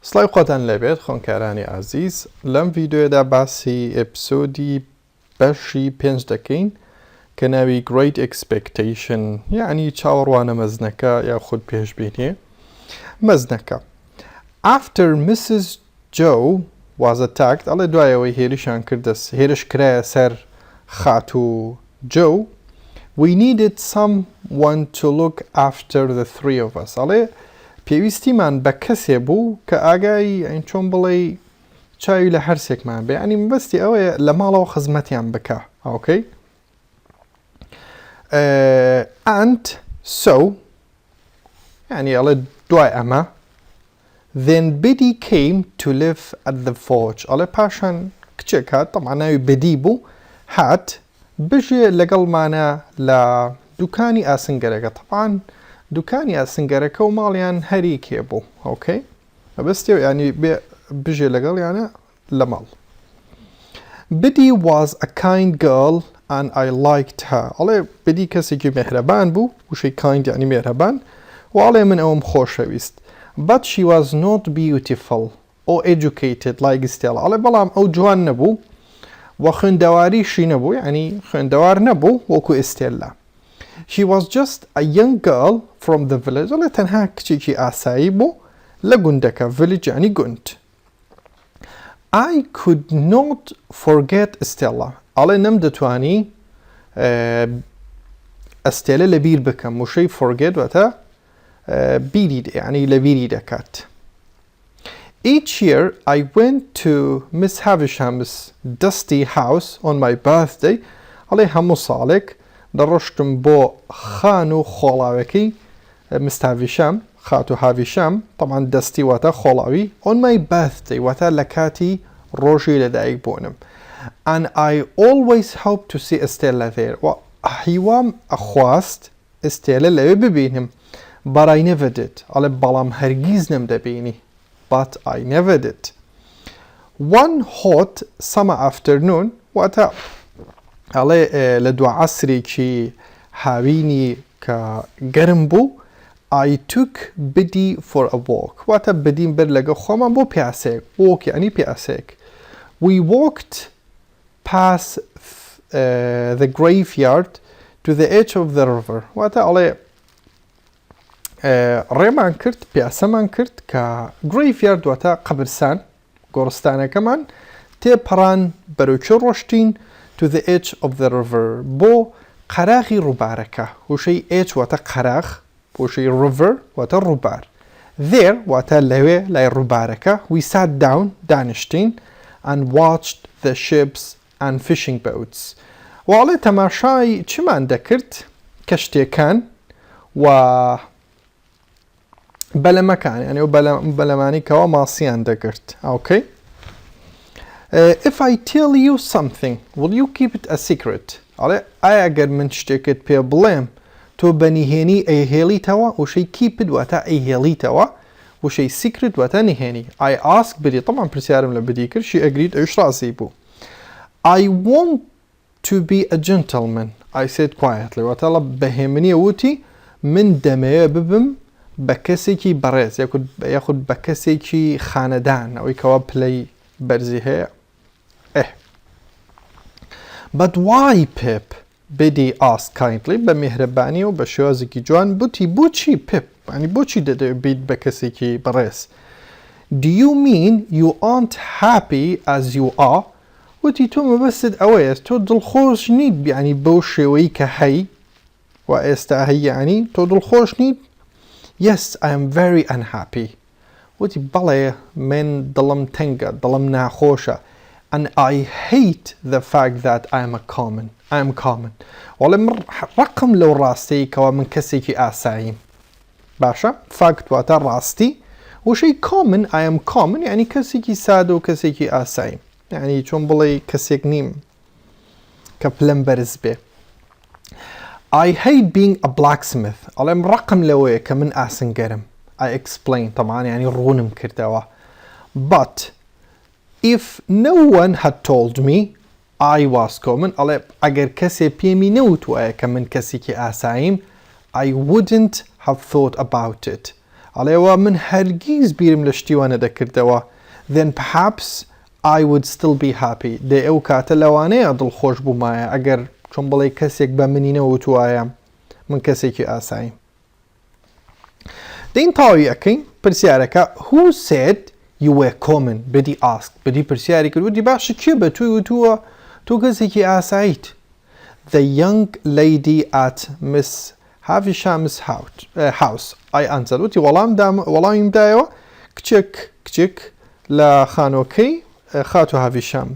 سڵای خۆتان لەبێت خۆنکارانی عزیز لەم ڤیدیۆدا باسی ئێپسۆدی بەشی 5 دەکەین کە ناوی Great Expectation یعنی چاوەڕوانە مەزنەکە یاخود پێشبینی مەزنەکە. After Mrs. Joe was attacked ئەڵێ دوایەوەی هێرشیان کردە هێرش کرایە سەر خات و Joe we needed someone to look after the three of us ئەڵێ پێویستیمان بە کەسێ بوو کە ئاگای ئەین چۆن بڵێ چاوی لە هەرسێکمان بێ ئەنی مەبەستی ئەوەیە لە ماڵەوە خزمەتیان بکە ئۆکەی and so یعنی ئەڵێ دوای ئەمە then Biddy came to live at the forge ئەڵێ پاشان کچێک هات تەمان ناوی بدی بوو هات بژێ لەگەڵمانە لە دوکانی ئاسنگەرەکە تەمان دوکانی ئاسنگەرەکە و ماڵیان هەریکێ بوو ئۆکەی مەبەستێ ینی بژێ لەگەڵ یانە لە ماڵ. Biddy was a kind girl and I liked her ئەڵێ بدی کەسێکی مێهرەبان بوو وشەی kind یعنی مێهرەبان و ئەڵێ من ئەوم خۆشەویست but she was not beautiful or educated like Stella ئەڵێ بەڵام ئەو جوان نەبوو و خوێندەواریشی نەبوو یعنی خوێندەوار نەبوو وەکو ئێستێلا. She was just a young girl from the village ئەڵێ تەنها کچێکی ئاسایی بوو لە گوندەکە village یعنی گوند. I could not forget Stella ئەڵێ نەمدەتوانی ئەستێلە لە بیر بکەم وشەی forget واتە بیری یعنی لە بیری دەکات. Each year I went to Miss Havisham's dusty house on my birthday ئەڵێ هەموو ساڵێک دەڕۆشتم بۆ خان و خۆڵاوەکەی مستاڤیشەم خات و هاویشەم تەمان دەستی واتە خۆڵاوی on my birthday واتە لە کاتی ڕۆژی لەدایک بوونم and I always hope to see Estella there و هیوام ئەخواست ئێستێلە لەوێ ببینم but I never did ئەڵێ بەڵام هەرگیز نەمدەبینی but I never did. One hot summer afternoon واتە ئەڵێ لە دوو عەسرێکی هاوینی کە گەرم بوو I took Biddy for a walk واتە بدیم بەر لەگە خۆمان بۆ پیاسەیەک walk یعنی پیاسەیەک. We walked past the graveyard to the edge of the river واتە ئەڵێ ڕێمان کرد پیاسەمان کرد کە graveyard واتە قەبرستان گۆڕستانەکەمان تێپەڕان بەرەوچێ ڕۆشتین to the edge of the river بۆ قەراغی ڕووبارەکە وشەی edge واتە قەراغ وشەی river واتە ڕووبار there واتە لەوێ لای ڕووبارەکە we sat down دانیشتین and watched the ships and fishing boats وەڵێ تەماشای چمان دەکرد کەشتێکان و بەلەمەکان یعنی و بەلەمانی کەەوە ماسییان دەگرت ئۆکەی. If I tell you something will you keep it a secret ئەڵێ ئایا ئەگەر من شتێکت پێ بڵێم تۆ بەنیهێنی ئەیهێڵیتەوە وشەی keep it واتە ئەیهێڵیتەوە وشەی secret واتە نهێنی. I asked بدی طبعا پرسیارم لە بدی کرد she agreed ئەوش ڕازی بوو. I want to be a gentleman I said quietly واتە بەهێمنی وتی من دەمەوێت ببم بە کەسێکی بەڕێز یاخود بە کەسێکی خانەدان ئەوەی کەوا پلەی بەرزی هەیە. But why Pip Biddy asked kindly بە میهرەبانی و بە شێوازێکی جوان بوتی بۆچی Pip ینی بۆچی دەدەبیت بە کەسێکی بەڕێز. Do you mean you aren't happy as you are وتی تۆ مەبەستت ئەوەیە تۆ دڵخۆش نیت ینی بەو شێوەی کە هەی و ئێستا هەی ینی تۆ دڵخۆش نیت. Yes I am very unhappy وتی بەڵێ من دڵم تەنگە دڵم ناخۆشە and I hate the fact that I am common وەڵێ من ڕقم لەو ڕاستەی کەوا من کەسێکی ئاساییم باشە fact واتە ڕاستی وشەی common I am common یعنی کەسێکی سادە و کەسێکی ئاساییم یعنی چۆن بڵێ کەسێک نیم کە پلەم بەرز بێ. I hate being a blacksmith ئەڵێم ڕقم لەوەیە کە من ئاسنگەرم I explained طبعا یعنی ڕوونم کردەوە but if no one had told me I was common ئەڵێ ئەگەر کەسێ پێمی نەوتوایە کە من کەسێکی ئاساییم I wouldn't have thought about it ئەڵێەوە من هەرگیز بیرم لە شتیوانە دەکردەوە then perhaps I would still be happy دێ ئەو کاتە لەوانەیە دڵخۆش بوومایە ئەگەر چۆن بڵێ کەسێک بە منینەوە وتوایە من کەسێکی ئاساییم. دەین تاوی ئەەکەین پرسیارەکە who said you were common بدی ask بدی پرسیاری کرد وتی باشە کێ بە توی وتووە تۆ کەسێکی ئاساییت. The young lady at Miss Havisham's house I answered وتی وەڵامیم دایەوە کچێک لە خانۆکەی خاتو هاویشام.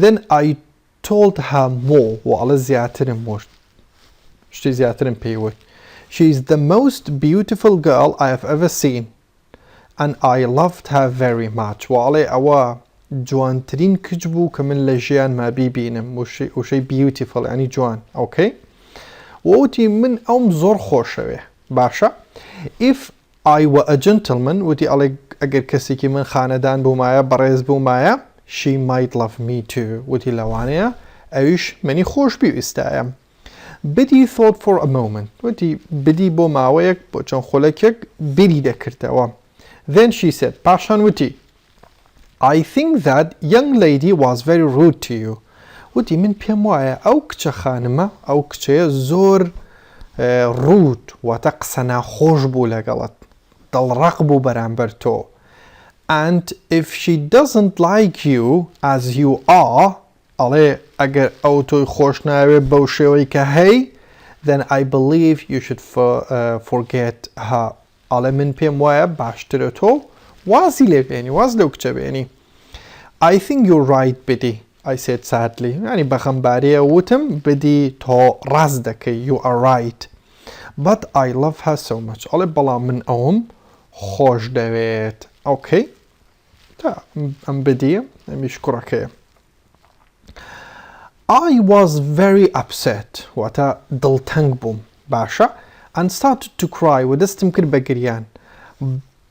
Then I told her more وەڵە زیاترم وت شتی زیاترم پێیوت. She is the most beautiful girl I have ever seen and I loved her very much وەڵێ ئەوە جوانترین کچ بوو کە من لە ژیانما بیبینم وشەی beautiful ینی جوان ئۆکەی. وتی من ئەوم زۆر خۆشەوێ باشە. If I were a gentleman وتی ئەڵێ ئەگەر کەسێکی من خانەدان بوومایە بەڕێز بوومایە she might love me too وتی لەوانەیە ئەویش منی خۆش بیویستایە. بدی thought for a moment وتی بدی بۆ ماوەیەک بۆ چەند خولەکێک بیری دەکردەوە. Then she said پاشان وتی I think that young lady was very rude to you وتی من پێم وایە ئەو کچە خانمە ئەو کچەیە زۆر ڕوود واتە قسە ناخۆش بوو لەگەڵت دڵڕەق بوو بەرامبەر تۆ. And if she doesn't like you as you are ئەڵێ ئەگەر ئەو تۆی خۆش ناوێت بەو شێوەی کە هەی then I believe you should forget her ئەڵێ من پێم وایە باشترە تۆ وازی لێ بێنی واز لەو کچە بێنی. I think you're right بدی I said sadly ینی بەخەمباریە وتم بدی تۆ ڕاست دەکەی you are right but I love her so much ئەڵێ بەڵام من ئەوم خۆش دەوێت. ئۆکەی تا ئەم بدیە ئەمیش کوڕەکەیە. I was very upset واتە دڵتەنگ بووم باشە and started to cry و دەستم کرد بە گریان.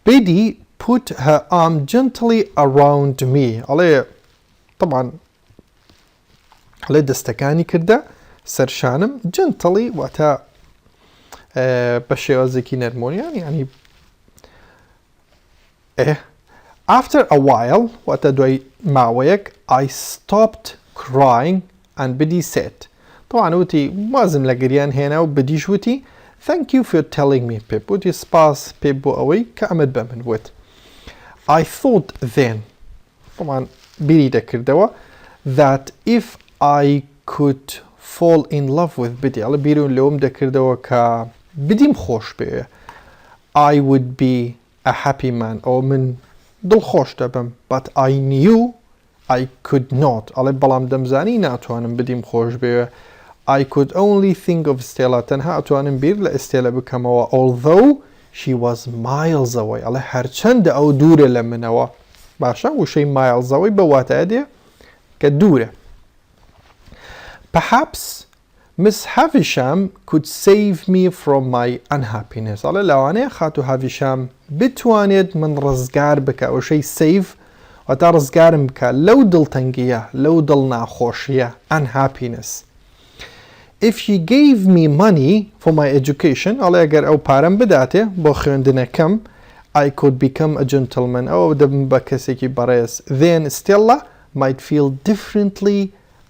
بدی put her arm gently around me ئەڵێ طبعا ئەڵێ دەستەکانی کردە سەرشانم gently واتە بە شێوازێکی نەرمۆنیان ینی After a while واتە دوای ماوەیەک I stopped crying and بدی said طبعا وتی وازم لە گریان هێنا و بدیش وتی thank you for telling me Pip وتی سپاس پێ بۆ ئەوەی کە ئەمەت بە من وت. I thought then طبعا بیری دەکردەوە that if I could fall in love with بدی ئەڵە بیرون لەوم دەکردەوە کە بدیم خۆش بێ I would be a happy man ئەو من دڵخۆش دەبم but I knew I could not ئەڵێ بەڵام دەمزانی ناتوانم بدیم خۆش بێ. I could only think of Stella تەنها ئەتوانم بیر لە ئێستێلە بکەمەوە although she was miles away ئەڵێ هەرچەندە ئەو دوورە لە منەوە باشە وشەی miles away بە واتایە دێ کە دوورە. Perhaps Miss Havisham could save me from my unhappiness ئەڵێ لەوانەیە خاتو هاویشام بتوانێت من ڕزگار بکە ئەوشەی save واتە ڕزگارم بکە لەو دڵتەنگیە لەو دڵ ناخۆشیە unhappiness. If she gave me money for my education ئەڵێ ئەگەر ئەو پارەم بداتێ بۆ خوێندنەکەم I could become a gentleman ئەو دەبم بە کەسێکی بەڕێز. Then Stella might feel differently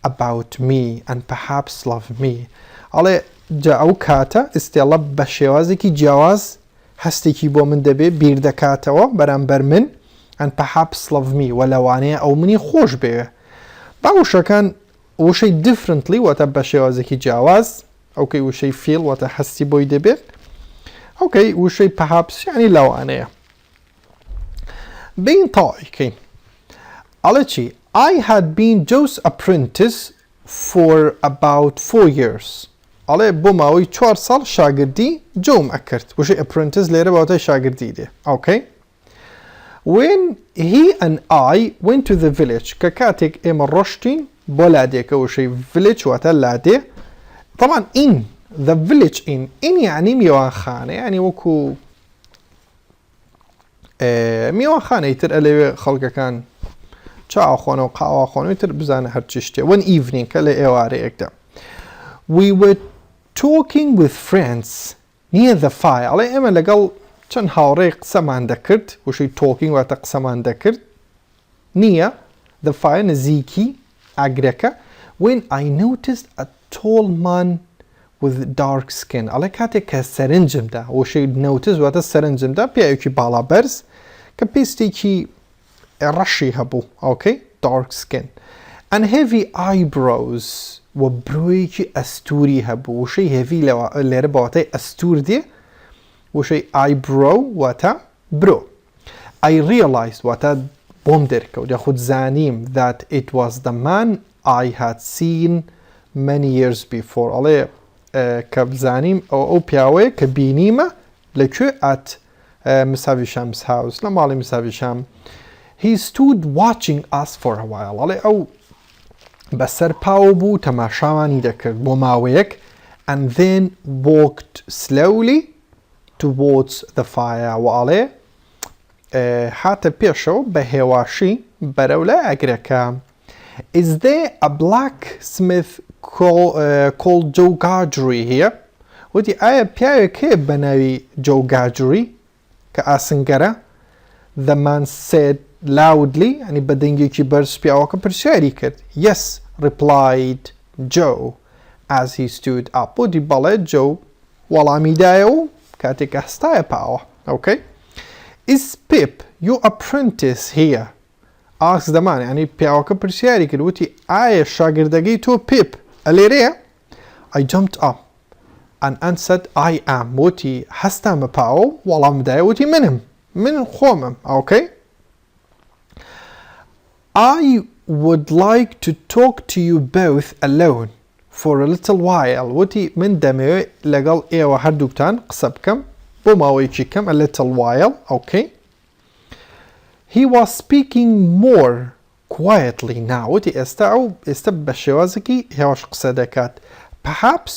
about me and perhaps love me ئەڵێ جا ئەو کاتە ئستێڵە بە شێوازێکی جیاواز هەستێکی بۆ من دەبێ بیر دەکاتەوە بەرامبەر من and perhaps love me و لەوانەیە ئەو منی خۆش بێ. با وشەکان وشەی differently واتە بە شێوازێکی جیاواز ئەوکەی وشەی feel واتە هەستی بۆی دەبێت ئەوکەی وشەی perhaps ینی لەوانەیە. بین تاویکەین ئەڵێ چی I had been Joe's apprentice for about 4 years ئەڵێ بۆ ماوەی 4 ساڵ شاگردی جۆم ئەکرد وشەی apprentice لێرە بەواتای شاگردی دێ ئۆکەی. When he and I went to the village کە کاتێک ئێمە ڕۆشتین بۆ لادێکە وشەی village واتە لادێ طبعا in the village in یعنی میوانخانە ینی وەکو میوانخانەی تر ئەلێوێ خەڵکەکان چاوەخۆنە و قاواخۆنەوەی تر بزانە هەرچی شتێ one evening کە لە ئێوارەیەکدا we were talking with friends near the fire ئەڵێ ئێمە لەگەڵ چەند هاوڕێی قسەمان دەکرد وشەی تۆکینگ واتە قسەمان دەکرد نییە the fire نزیکی ئاگرەکە when I noticed a tall man with dark skin ئەڵێ کاتێک کە سەرنجمدا وشەی نوتس واتە سەرنجمدا پیاوێکی باڵا بەرز کە پێستێکی ڕەشی هەبوو ئۆکەی dark skin and heavy eyebrows و برۆیەکی ئەستوری هەبوو وشەی heavy لێرە بەواتای ئەستور دێ وشەی eyebrow واتە برۆ I realized واتە بۆم دەرکەوت یاخود زانیم that it was the man I had seen many years before ئەڵێ کە بزانیم ئەو پیاوەیە کە بینیمە لەکوێ at مساوی شەمس house لە ماڵی مساوی شام he stood watching us for a while ئەڵێ ئەو بەسەر پاو بوو تەماشاوانی دەکرد بۆ ماوەیەک and then walked slowly towards the fire و ئەڵێ هاتە پێشەوە بە هێواشی بەرەو لای ئەگرەکە is there a blacksmith called Joe Gargery here وتی ئایا پیاوێک هەیە بە ناوی Joe Gargery کە ئاسنگەرە the man said loudly ینی بە دەنگێکی بەرز پیاوەکە پرسیاری کرد yes replied Joe as he stood up وتی بەڵێ Joe وەڵامی دایە و کاتێک هەستایە پاوە okay is Pip your apprentice here asked the man ینی پیاوەکە پرسیاری کرد وتی ئایا شاگردەکەی تۆ Pip ئەلێرەیە I jumped up and answered I am وتی هەستامە پاوە و وەڵام دایە وتی من خۆمم okay I would like to talk to you both alone for a little while وتی من دەمەوێت لەگەڵ ئێوە هەردووکتان قسە بکەم بۆ ماوەیەکی کەم a little while okay he was speaking more quietly now وتی ئێستا بە شێوازێکی هێواش قسە دەکات perhaps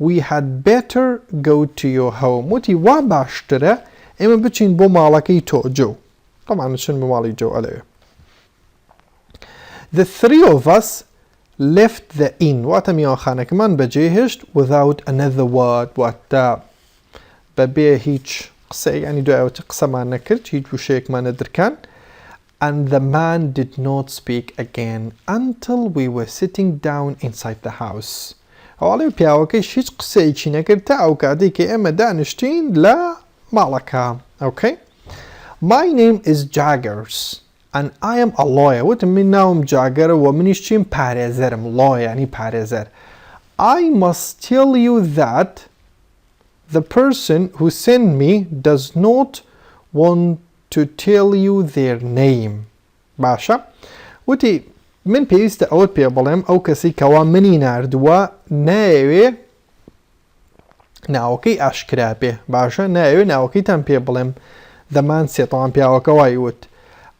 we had better go to your home وتی وا باشترە ئێمە بچین بۆ ماڵەکەی تۆ جۆ طبعا چن بۆ ماڵی جۆ ئەلەوێ the three of us left the inn واتە میوانخانەکەمان بەجێهێشت without another word واتە بەبێ هیچ قسە ینی دوایەوەتی قسەمان نەکرد هیچ وشەیەکمان نەدرکان and the man did not speak again until we were sitting down inside the house ئەوڵێ پیاوەکەی هیچ قسەیەکی نەکرد تا ئەو کاتێک کە ئێمە دانیشتین لە ماڵەکە okay my name is Jaggers and I am a lawyer وتم من ناوم جاگەرە و منیش چیم پارێزەرم lawyer ینی پارێزەر I must tell you that the person who sent me does not want to tell you their name باشە وتی من پێویستە ئەوت پێ بڵێم ئەو کەسی کەوا منی ناردووە نایەوێ ناوەکەی ئاشکرا بێ باشە نایەوێ ناوەکەیتان پێ بڵێم دەمان سێتەوان پیاوەکە وای وت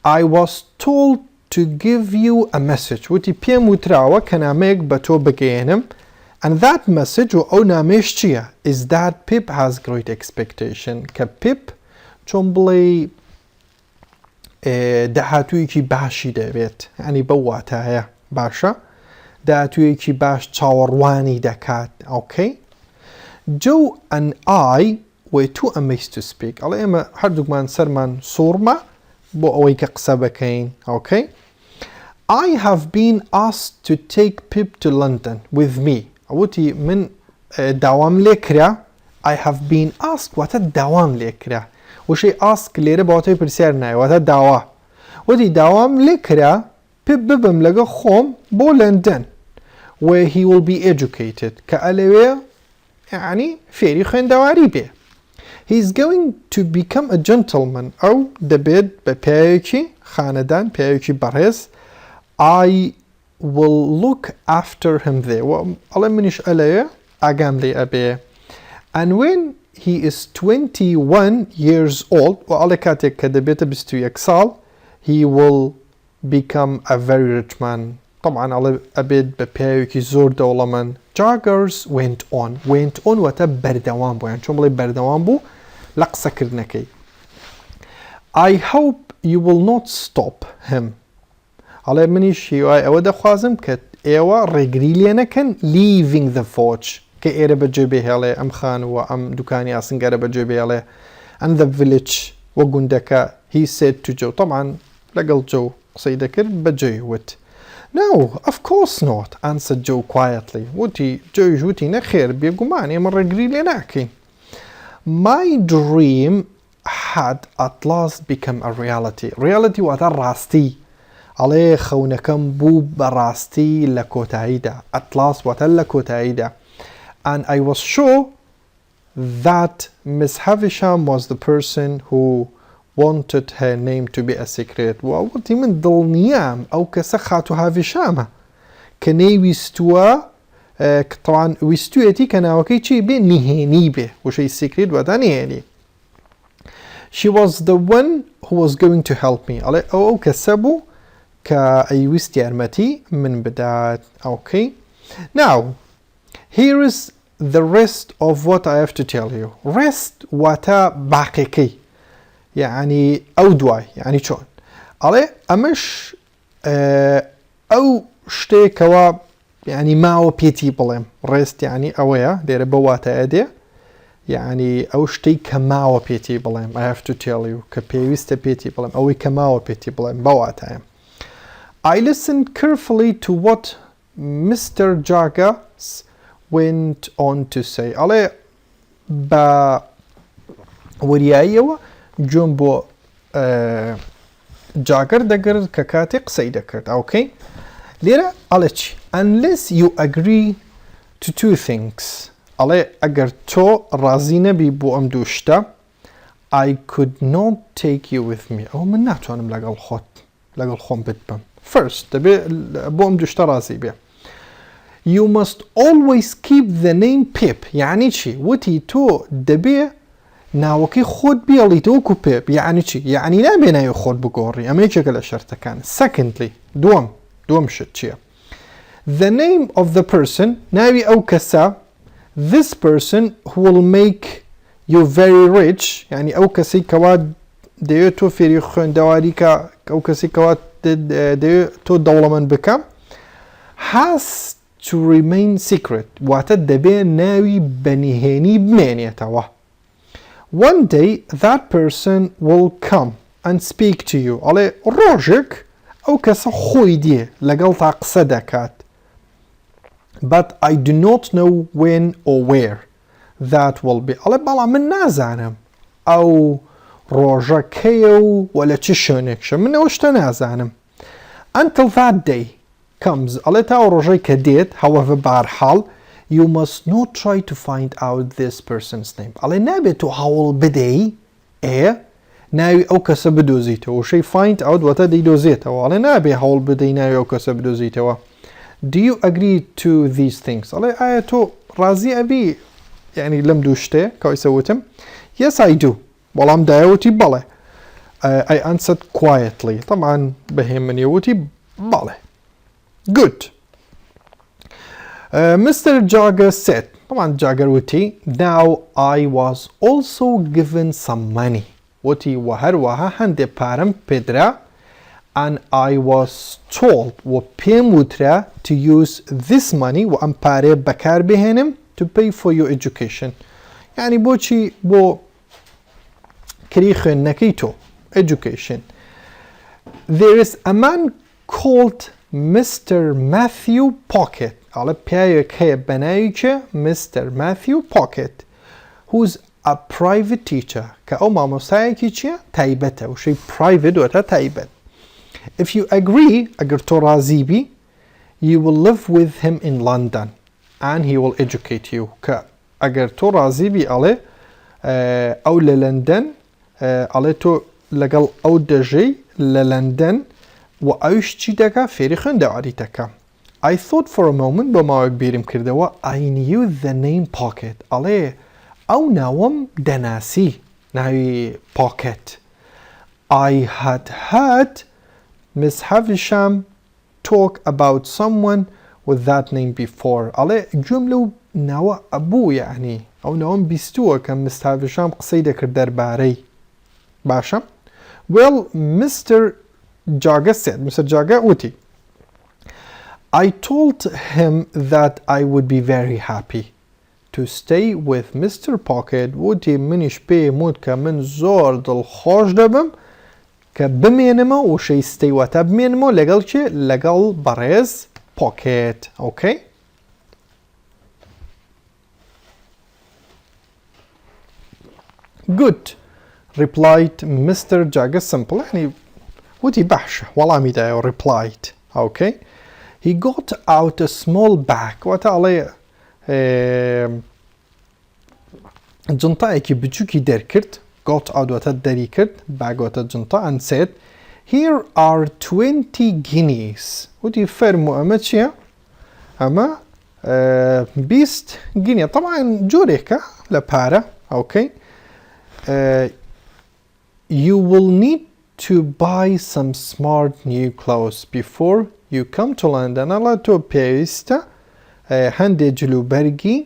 I was told to give you a message وتی پێم وتراوە کە نامەیەک بە تۆ بگەێنم and that message و ئەو نامێش چییە is that Pip has great expectation کە Pip چۆن بڵێ داهاتوویەکی باشی دەبێت ینی بەو واتایە باشە داهاتوویەکی باش چاوەڕوانی دەکات okay Joe and I were too amazed to speak ئەڵێ ئێمە هەردووکمان سەرمان سوورمە بۆ ئەوەی کە قسە بکەین okay I have been asked to take Pip to London with me وتی من داوام لێ کرا I have been asked واتە داوام لێ کرا وشەی ask لێرە بەواتای پرسیار نایە واتە داوا وتی داوام لێ کرا Pip ببم لەگە خۆم بۆ لەندەن where he will be educated کە ئەلەوێ یعنی فێری خوێندەواری بێ he is going to become a gentleman ئەو دەبێت بە پیاوێکی خانەدان پیاوێکی بەڕێز I will look after him there ئەڵێ منیش ئەلەوێ ئاگام لێ ئەبێ and when he is 21 years old و ئەڵێ کاتێک کە دەبێتە 21 ساڵ he will become a very rich man طبعا ئەڵێ ئەبێت بە پیاوێکی زۆر دەوڵەمەند Jaggers went on واتە بەردەوام بوو یان چۆن بڵێ بەردەوام بوو لە قسەکردنەکەی I hope you will not stop him ئەڵێ منیش هیوای ئەوە دەخوازم کە ئێوە ڕێگری لێ نەکەن leaving the forge کە ئێرە بەجێ بێهێڵێ ئەم خانووە ئەم دوکانی ئاسنگەرە بەجێ بێڵێ and the village وقندك he said to Joe طبعا لقل Joe قصي ذكر بجوي وت No, of course not, answered Joe quietly. وتي Joe جوتي نخير بيقوماني مرة قريلي ناكي. My dream had at last become a reality. Reality واتر راستي. عليه خونكم بو براستي لكوتايدا. At last واتر لكوتايدا. And I was sure that Miss Havisham was the person who wanted her name to be a secret. وأوتي من ضل نيام أو كسخاتو هافشامة كني ويستوا طبعا ويستويتي كناوكي تشي بي نهيني به وشي secret ودا نهيني. She was the one who was going to help me. أو كسبو كأي ويستيارمتي من بداية. Okay. Now, here is the rest of what I have to tell you. Rest وتا باقيكي. يعني أو دواي يعني شون عليه أمش أو شتي كوا يعني ماو بيتي بلم ريست يعني أويا دير بواتا أدي يعني أو شتي كماو بيتي بلم I have to tell you كبيوست بيتي بلم أو كماو بيتي بلم بواتا. I listened carefully to what Mr. Jagas went on to say. عليه با وريايوا جنبو جاگر دگر ككاتي قصي دكرت. Okay. ليرا عليش unless you agree to two things. علي اگر تو راضي نبي بو ام دوشتا I could not take you with me. او من ناتوانم لقل خون بدبم. First دبي بو ام دوشتا راضي بيه. You must always keep the name Pip. يعني شي وتي تو دبي ناوكي خود بياليتو كوبيب يعني چي يعني نابي نايو خود بقوري اما يشكل اشارتا كان. Secondly دوم شتشيا the name of the person ناوي او كسا this person who will make you very rich يعني او كسي كواد ديو تو فيري خون دواريكا او كسي كواد ديو تو دولمن بكا has to remain secret واتد دبي ناوي بنيهيني بمانيتاوه. One day that person will come and speak to you. على روجك أو كسا خويدي لقلت عقصدكات. But I do not know when or where that will be. على بلا من نازانم أو روجك كيو ولا تشونك من وش تنازانم. Until that day comes على تاو روجك كديت however بارحال you must not try to find out this person's name. على نابي تو حاول بدي ناوي أو كسب دوزيته وشي find out وتدي دوزيته على نابي حاول بدي ناوي أو كسب دوزيته. Do you agree to these things? على تو رازي أبي يعني لم دوشته كاي سويتم. Yes I do. والله دايوتي بله. I answered quietly. طبعا بهمني وتي بله. Good. Mr. Jagger said, طبعا Jagger وتي, now I was also given some money. وتي وهروها هند بارم بدرا and I was told وبيم وترا to use this money وأم باري بكار بهنم to pay for your education. يعني بوشي بو كريخ نكيتو education. There is a man called Mr. Matthew Pocket. على بيايك هي بنايجة Mr. Matthew Pocket who's a private teacher كأوما مسايكيشيا تايبته وشي private وتا تايبت. If you agree أجر ترازي بي you will live with him in London and he will educate you كأجر ترازي بي على أو للندن على تو لقل أو دجي للندن وأيش تيدك فيري خندا عريتك. I thought for a moment بما بيرم كردوا I knew the name Pocket عليه أو ناوم دناسي ناوي Pocket. I had heard Miss Havisham talk about someone with that name before. عليه جملة ناوى أبو يعني أو ناوم بيستوى كان Miss Havisham قصيدة كردر باري باشا. Well, Mr. Jaga said, Mr. Jaga Uti, I told him that I would be very happy to stay with Mr. Pocket وتی منیش پێ وت کە من زۆر دڵخۆش دەبم کە بمێنمە و شەیستەی واتە بمێنمەوە لەگەڵ کێ لەگەڵ بەڕێز Pocket. Okay? Good, replied Mr. Jagger simple. يعني وتي بحشة وڵامی دایەوە replied. Okay? He got out a small bag. واتە ئەڵێ جنتایەکی بچووکی دەرکرد. Got out واتە دەری کرد. Bag واتە جنتا and said, Here are 20 guineas. وتي فەرموو ئەمە چییە؟ ئەمە 20 گینیە. طبعا جۆرێکە لە پارە. Okay? You will need to buy some smart new clothes before you come to London. ئەڵێ تۆ پێویستە هەندێک جلوبەرگی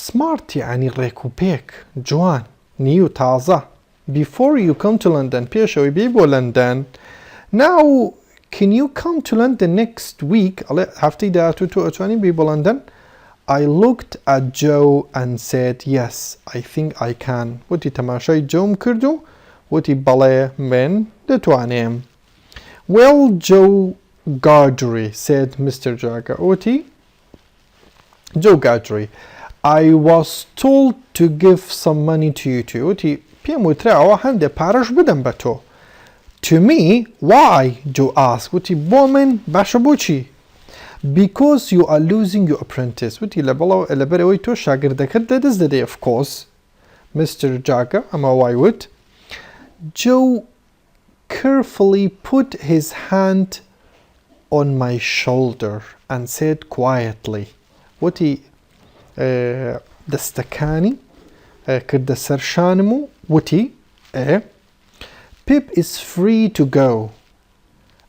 smart یعنی ڕێکوپێک جوان نیو تازە before you come to London پێشەوەی بێی بۆ لەندەن. Now can you come to London next week؟ ئەڵێ هەفتەی داهاتوو تۆ ئەتوانی بێی بۆ لەندەن؟ I looked at Joe and said yes, I think I can. وتی تەماشای جۆم کرد و وتی بەڵێ من دەتوانێم. Well, Joe Gargery, said Mr. Jagger. وتی Joe Gargery, I was told to give some money to you too. وتی پێم وتراوە هەندێک پارەش بدەم بە تۆ. To me, why? Joe asked. وتی بۆ من باشە بۆچی؟ Because you are losing your apprentice. وتی لەبەرەوەی تۆ شاگردەکەت دەدەست دەدەی. Of course. Mr. Jagger, ئەمە وای وت. Joe carefully put his hand on my shoulder and said quietly. وتی دەستەکانی کردە سەر شانم و وتی Pip is free to go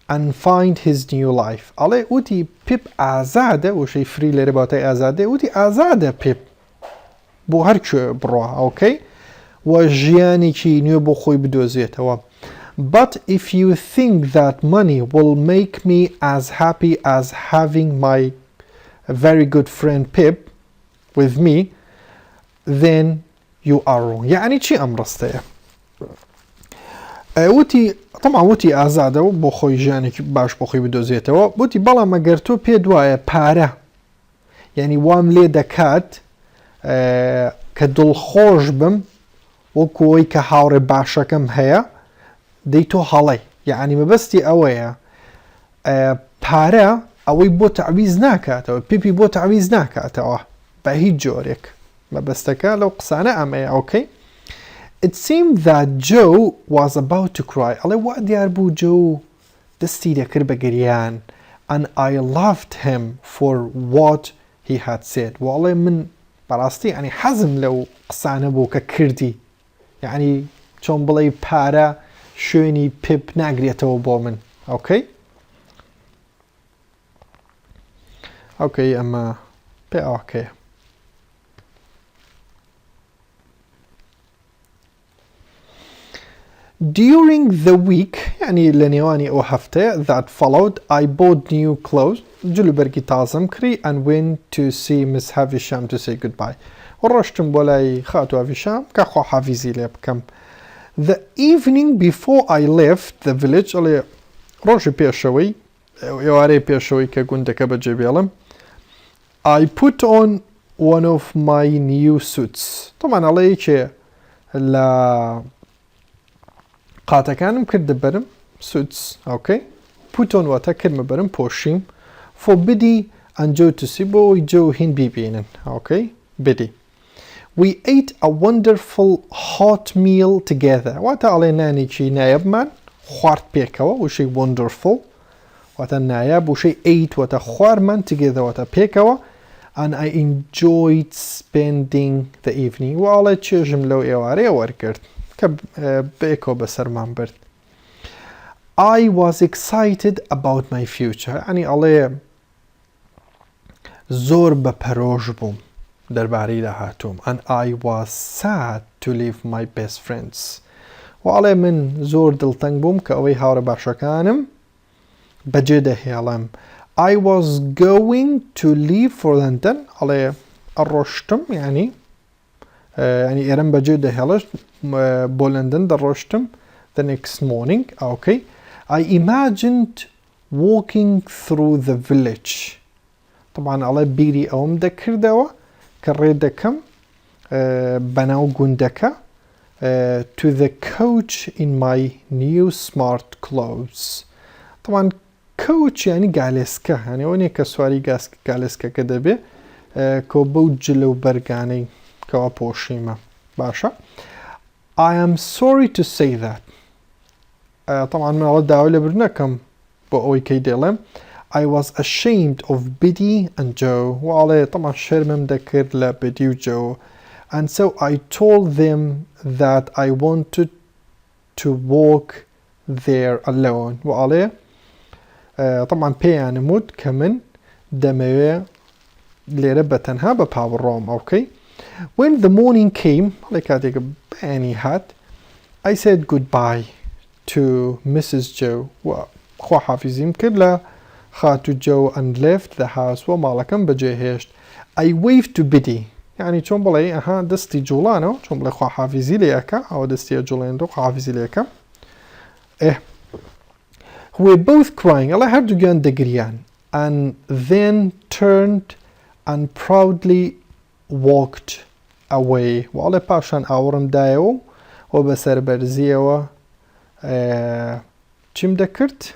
and find his new life. ئەڵێ وتی Pip ئازادە وشەی free لێرە باتای ئازادە وتی ئازادە Pip بۆ هەرکوێ بڕۆ. Okay? و ژیانێکی نوێ بۆ خۆی بدۆزێتەوە. But if you think that money will make me as happy as having my very good friend Pip with me, then you are wrong. يعني چی ئەم ڕستەیە؟ وتی طبعا وتی ئازادە و بۆ خۆی ژیانێکی باش بۆ خۆی بدۆزێتەوە. وتی بەڵام ئەگەر تۆ پێت وایە پارە یعنی وام لێ دەکات کە دڵخۆش بم وەکوەوەی کە هاوڕێ باشەکەم هەیە دەی تۆ هەڵەی. یعنی مەبەستی ئەوەیە پارە ئەوەی بۆ تعویز ناکاتەوە پیپی بۆ تعویز ناکاتەوە بە هیچ جۆرێک. مەبەستەکە لەو قسانە ئەمەیە. Okay? It seemed that Joe was about to cry. ئەڵێ وا دیار بوو Joe دەستی دەکرد بە گریان. And I loved him for what he had said. وەڵێ من بەڕاستی ینی حەزم لەو قسانە بوو کە کردی. یعنی چۆن بڵێ پارە شوێنی پپ ناگرێتەوە بۆ من. Okay? Okay, ئەمە پێ ئەوەکەیە. During the week, يعني لنيواني أو هفتة that followed, I bought new clothes. جلوبرگی تازم کری and went to see Miss Havisham to say goodbye. ورشتم بولاي خاتو هافيشام كخو حافيزي لي بكم. The evening before I left the village, علي روشي بيشوي يواري بيشوي كجندك بجبيلم. I put on one of my new suits. طبعا علي كي لا قاتەکانم کرد بەرم suits. Okay? put on واتە کردمە بەرم پۆشیم for Biddy and Joe to see بۆی Joe هین بیبینن. Okay? Biddy. We ate a wonderful hot meal together. واتە ئەڵێ نانێکی نایەبمان خوارد پێکەوە وشەی wonderful واتە نایەب وشەی ate واتە خوارمان together واتە پێکەوە and I enjoyed spending the evening. وەڵێ چێژم لەو ئێوارەیە وەرگرت کە بێکەوە بەسەرمان برد. I was excited about my future. ینی ئەڵێ زۆر بەپەرۆژ بووم دەربارەی داهاتووم. And I was sad to leave my best friends. وەڵێ من زۆر دڵتەنگ بووم کە ئەوەی هاوڕە باشەکانم بەجێ دەهێڵم. I was going to leave for London. ئەڵێ الرشتم يعني إيران بجي دهلش بولندن الرشتم the next morning. Okay. I imagined walking through the village. طبعا على بيري أوم دكر دوا كريدكم بناو جندكا to the coach in my new smart clothes. طبعا coach يعني جالسكا يعني وني كسواري جالسكا كده بي كوبو جلو برغاني كوا بوشيما باشا. I am sorry to say that. طبعا من الله داولة برنكم بأوي كيديلم. I was ashamed of Biddy and Joe. وعليه طبعا شرمم دكر لبدي وجو. And so I told them that I wanted to walk there alone. وعليه طبعا بيان مود كمن دموي ليرة بتنها بباور روم. Okay. When the morning came, like I take any hat, I said goodbye to Mrs. Joe. وخوا حافظيم كلا خاتو جو and left the house ومالكم بجيهشت. I waved to Biddy. يعني چون بلاي دستي جولانو چون بلاي خوا حافظي ليكا أو دستي جولان دو خوا حافظي ليكا. We're both crying. الله هردو جان دقريان. And then turned and proudly walked away. وعلى باشان أورم دايو وبسر برزيو چیم دكرت؟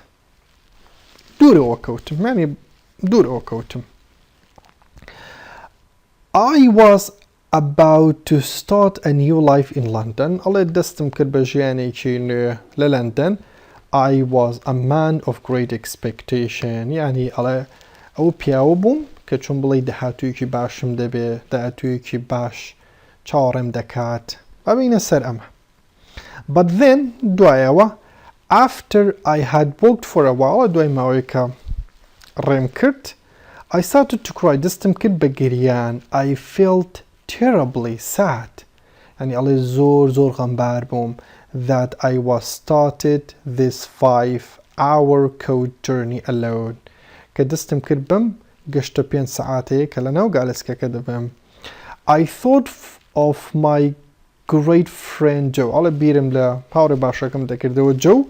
دور وكوتم يعني دور وكوتم. I was about to start a new life in London. الله دستم كر بجياني كينو للندن. I was a man of great expectation. يعني على أو بياوبوم كتشون بلي دهاتو يكي باشم دبي دهاتو يكي باش چارم دكات أبين السر أما. But then دوايوا after I had walked for a while دواي ماويكا ريم كرت I started to cry. دستم كر بجريان. I felt terribly sad. يعني على زور غمبار بوم that I was started this 5-hour coach journey alone. كدستم كر بم قشت بين ساعاتي كلنا وقالسكا كده بم. I thought of my great friend Joe. على بيرم لا هاوري باشاكم دكر دو جو.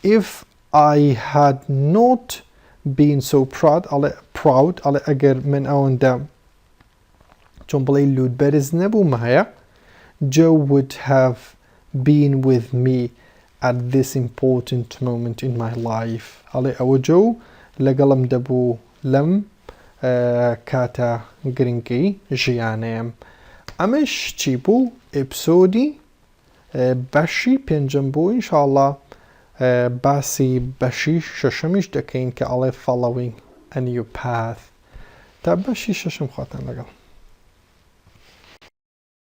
If I had not been so proud على أجر من أون دام چون بلاي لود برز نبو معايا Joe would have been with me at this important moment in my life. على أو جو لقلم دبو لم كاتا جرينكي جيانيم. أمش تيبو إبسودي باشي بينجنبو إن شاء الله باسي باشي ششمش دكين كالي following a new path. تا باشي ششم خاطن لقل.